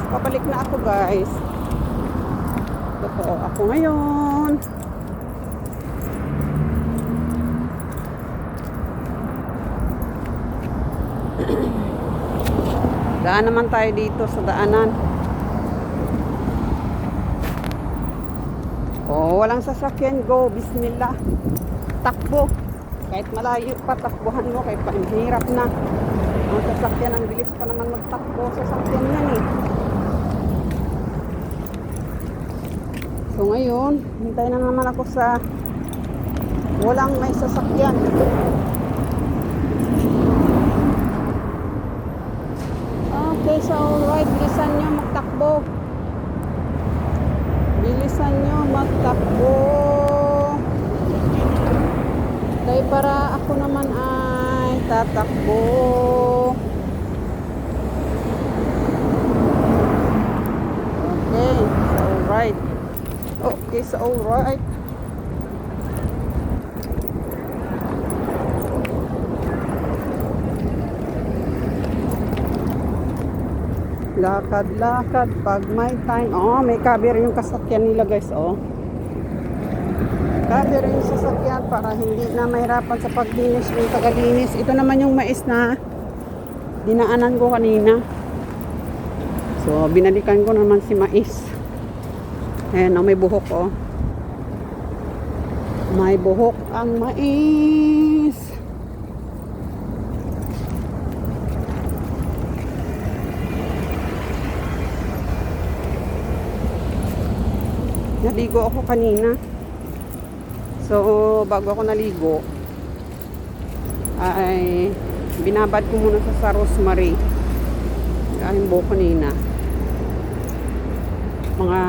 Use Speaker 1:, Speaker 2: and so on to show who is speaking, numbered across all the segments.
Speaker 1: Pabalik na ako guys. Totoo ako ngayon. Daan naman tayo dito sa daanan. Oh, walang sasakyan. Go, bismillah. Takbo. Kahit malayo pa, takbuhan mo. Kahit mahirap na. Ang sasakyan, ang bilis pa naman magtakbo. Sasakyan yan eh. So ngayon, hintay na naman ako sa walang may sasakyan. Okay, so alright, bilisan nyo magtakbo. Bilisan nyo magtakbo. Kaya para ako naman ay tatakbo. Okay, so alright. Okay, so alright. Lakad-lakad pag may time. Oh, may cover yung kasakyan nila guys, oh. Cover yung sasakyan para hindi na mahirapan sa paglinis yung tagalinis. Ito naman yung mais na dinaanan ko kanina. So, binalikan ko naman si mais. Ayan, oh, may buhok, oh. May buhok ang mais. Naligo ako kanina. So, bago ako naligo, ay binabad ko muna sa rosemary. Aking buhok kanina. Mga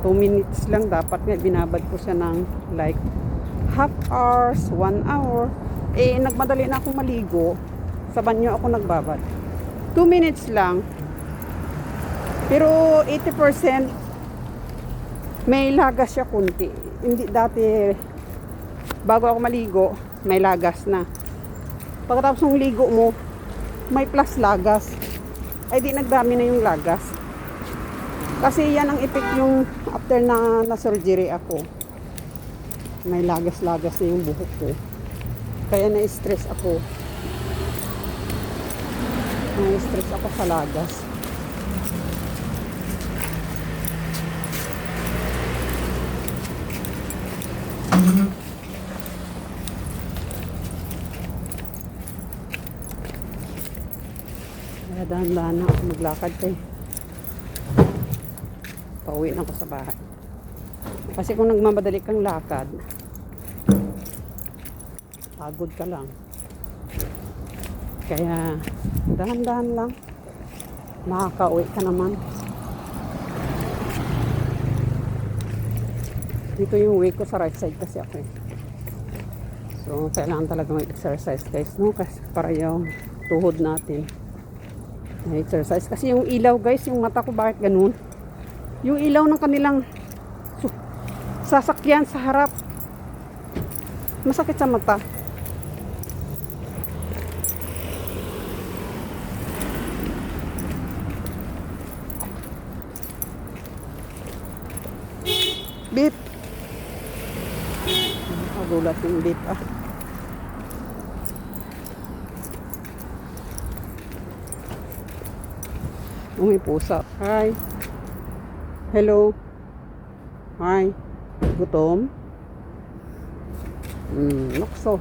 Speaker 1: 2 minutes lang dapat nga binabad ko siya ng like half hours, 1 hour. Eh, nagmadali na akong maligo. Sa banyo ako nagbabad. 2 minutes lang. Pero 80% may lagas siya kunti. Hindi dati bago ako maligo, may lagas na. Pagkatapos ng ligo mo, may plus lagas. Ay di nagdami na yung lagas. Kasi yan ang effect yung after na surgery ako. May lagas-lagas na yung buhok ko. Kaya na-stress ako. Na-stress ako sa lagas. Kaya dahan-dahan na ako maglakad kayo. Pauwi na ako sa bahay. Kasi kung nagmamadali kang lakad, pagod ka lang. Kaya dahan-dahan lang. Makakauwi ka naman. Dito yung way ko sa right side kasi ako eh. So, kailangan talaga mag-exercise guys, no? Kasi para yung tuhod natin. Exercise. Kasi yung ilaw guys, yung mata ko bakit ganun? Yung ilaw ng kanilang sasakyan sa harap. Masakit sa mata. Beep. Nagulat yung beep ah. May pusa. Hi. Hello. Hi. Gutom? Nokso.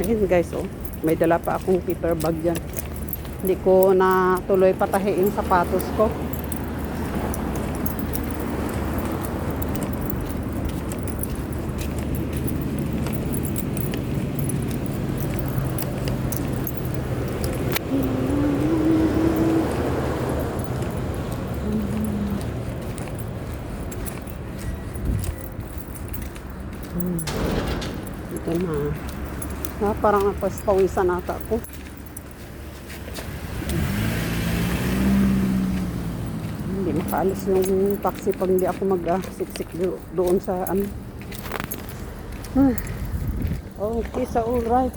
Speaker 1: Ayun guys, oh. May dala pa akong paper bag dyan. Hindi ko na tuloy patahi yung sapatos ko. Ito na. Parang pawisan ata ako. Hindi makaalis yung taxi pag hindi ako mag-siksik doon sa Okay, so alright.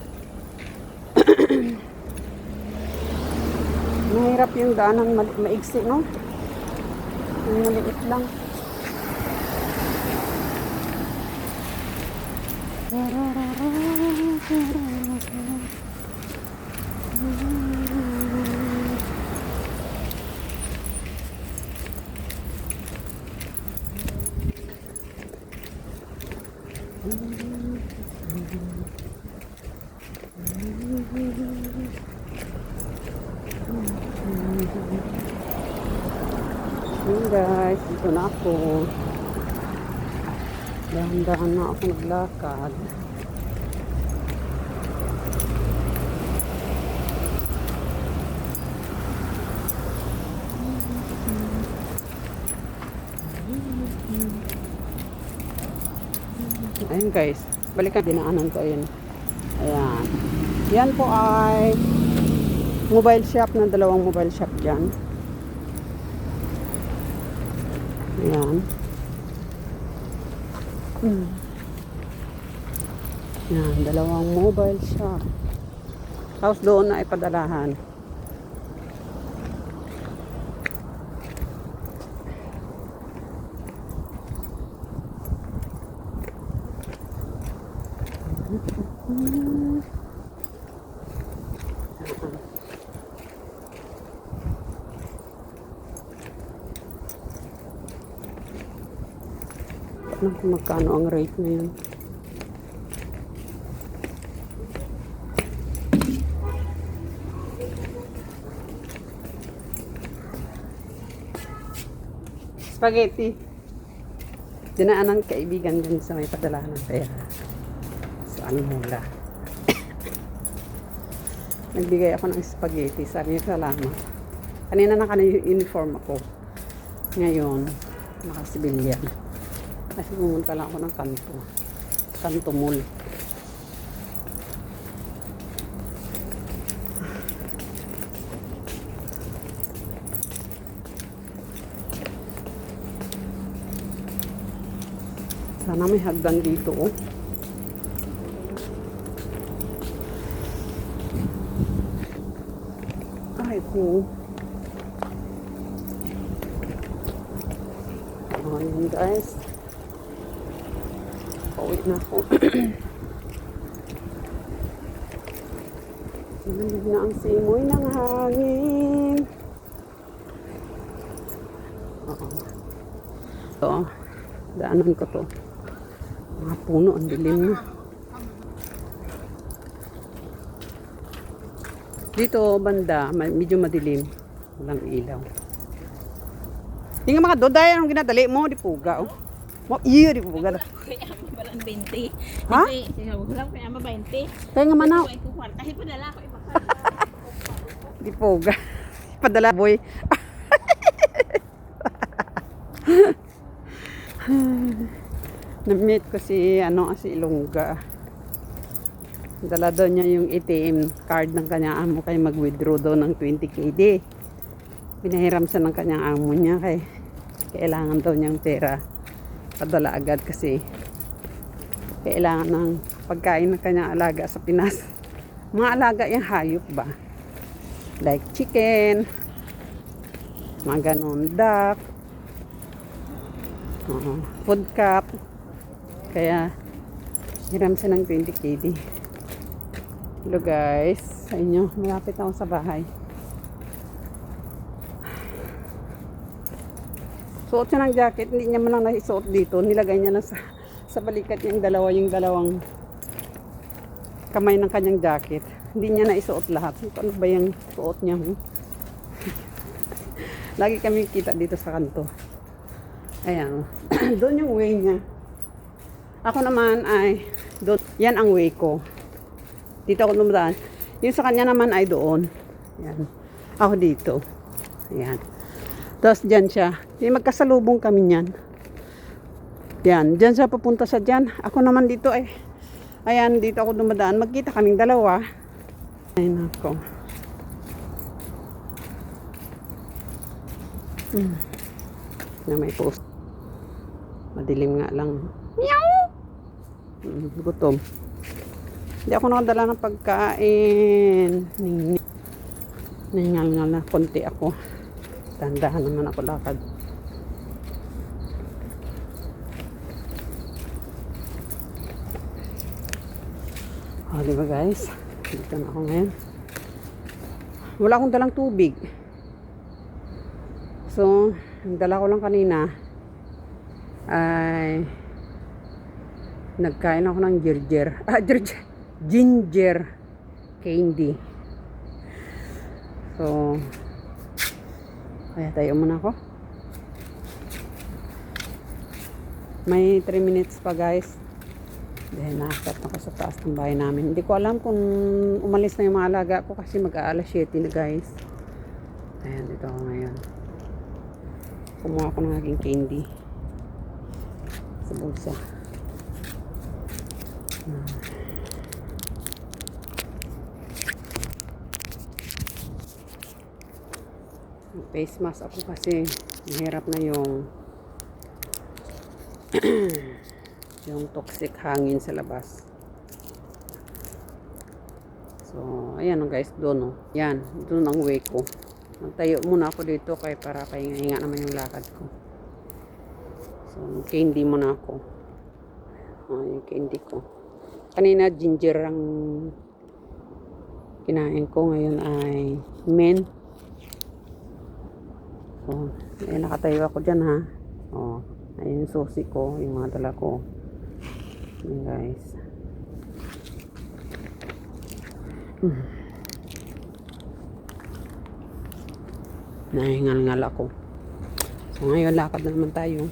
Speaker 1: Mahirap yung daanan, maigsi, no? Yung maliit lang. Yun guys, dito na ako. Dahan-dahan na ako naglakad. Ayun guys, balikan dinaanan ko ayun. Ayan. Yan po ay mobile shop, na dalawang mobile shop dyan. Ayan. Yan, dalawang mobile shop. Tapos doon na ipadalahan. Kung magkano ang rate ngayon. Spaghetti. Dinaanan kaibigan din sa may padalahan ng pera. So, ano mula. Nagbigay ako ng spaghetti. Sabi niya, salamat. Kanina na yung uniform ako. Ngayon, nakasibilyan. Kasi pumunta lang ako ng kanto. Kanto Mall. Sana may hagdan dito, oh. Ay, cool. Ayan, guys. Pauwi na ako. Nandun na ang simoy ng hangin. Oo. Ito, daanan ko to. Mga puno, ang dilim na. Dito, banda, medyo madilim. Walang ilaw. Yung mga doday, anong ginadali mo? Di puga, oh. Iyo, di puga.
Speaker 2: Kaya mo balang 20.
Speaker 1: Ha?
Speaker 2: Wala kaya mo 20.
Speaker 1: Kaya nga manaw.
Speaker 2: Kahit padala ko iba.
Speaker 1: Di puga. Padala, boy. Na-meet ko si Ilongga. Dala daw niya yung ATM card ng kanyang amo kay mag-withdraw daw ng 20KD. Pinahiram siya ng kanyang amo niya kay kailangan daw niyang pera. Padala agad kasi kailangan ng pagkain ng kanyang alaga sa Pinas. Mga alaga yung hayop ba? Like chicken, mga ganon, duck, food cup. Kaya hiram siya ng 20KD. Hello guys, sa inyo, malapit ako sa bahay. Suot siya ng jacket, hindi niya man lang naisuot dito. Nilagay niya na sa balikat niya yung dalawang kamay ng kanyang jacket. Hindi niya naisuot lahat. Ano ba yung suot niya? Lagi kami kita dito sa kanto. Ayan. Doon yung way niya. Ako naman ay doon. Yan ang way ko. Dito ako dumadaan. Yung sa kanya naman ay doon. Ayan. Ako dito. Ayan. Tapos dyan siya. Yung magkasalubong kami niyan. Yan. Dyan siya papunta sa dyan. Ako naman dito ay. Ayan. Dito ako dumadaan. Magkita kaming dalawa. Ayun ako. Na may post. Madilim nga lang. Meow! Gutom. Hindi ako nakadala ng pagkain. Nahingal-ngal na konti ako. Tandahan naman ako lakad. Diba guys? Dito na ako ngayon. Wala akong dalang tubig. So, ang dala ko lang kanina ay nagkain ako ng ginger candy. So, kaya tayo muna ako. May 3 minutes pa guys. Dahil nakakit ako sa taas ng bahay namin. Hindi ko alam kung umalis na yung mga alaga ko kasi mag-aalas 7 na guys. Ayan, dito ako ngayon. Kumuha ko ng aking candy sa bulsa. Face mask ako kasi mahirap na yung yung toxic hangin sa labas. So, ayan o guys, doon o. Yan, doon ang way ko. Magtayo muna ako dito kaya para pahinga-hinga naman yung lakad ko. So, candy muna ako. Yung candy ko. Kanina ginger ang kinain ko. Ngayon ay mint. So, ayan, nakatayo ako dyan ha. O, ayun yung susi ko, yung mga dala ko. Ayan guys. Nahingal-ngal ako. So ngayon lakad na naman tayo.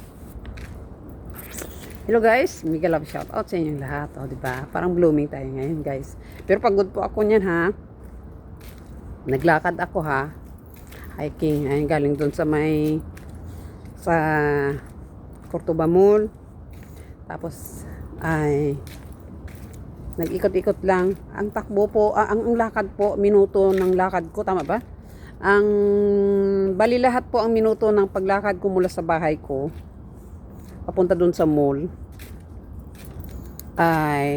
Speaker 1: Hello guys, mega love shout out sa inyong lahat. O diba? Parang blooming tayo ngayon guys. Pero pagod po ako niyan ha. Naglakad ako ha. Hiking. Ayun galing doon sa Cordoba Mall. Tapos ay nag-ikot-ikot lang. Ang takbo po, ang lakad po, minuto ng lakad ko, tama ba? Bali lahat po ang minuto ng paglakad ko mula sa bahay ko papunta dun sa mall ay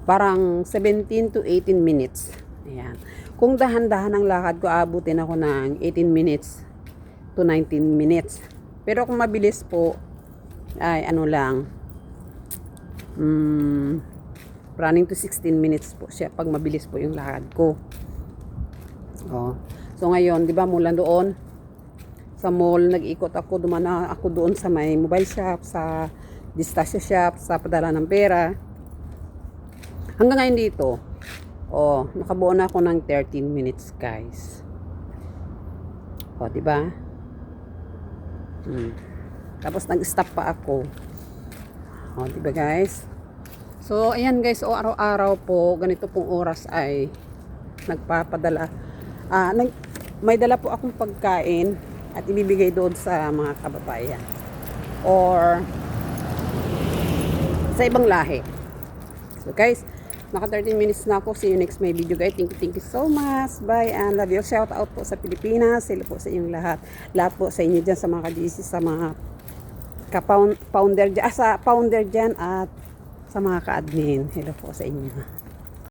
Speaker 1: parang 17 to 18 minutes. Ayan. Kung dahan-dahan ang lakad ko, abutin ako ng 18 minutes to 19 minutes. Pero kung mabilis po, ay ano lang, running to 16 minutes po siya pag mabilis po yung lakad ko. So ngayon, 'di ba, mula doon sa mall, nag-ikot ako, dumana ako doon sa may mobile shop, sa distasyo shop, sa padala ng pera. Hanggang ngayon dito, nakabuo na ako ng 13 minutes, guys. 'Di ba? Tapos nag-stop pa ako. 'Di ba, guys? So, ayan guys, araw-araw po, ganito pong oras ay nagpapadala. May dala po akong pagkain at ibibigay doon sa mga kababayan or sa ibang lahi. So guys, naka 13 minutes na ako. See you next my video guys. Thank you so much. Bye and love you. Shout out po sa Pilipinas. Sila po sa inyong lahat. Lahat po sa inyo dyan, sa mga ka-GC, sa mga founder dyan at sa mga ka-admin. Hello po sa inyo.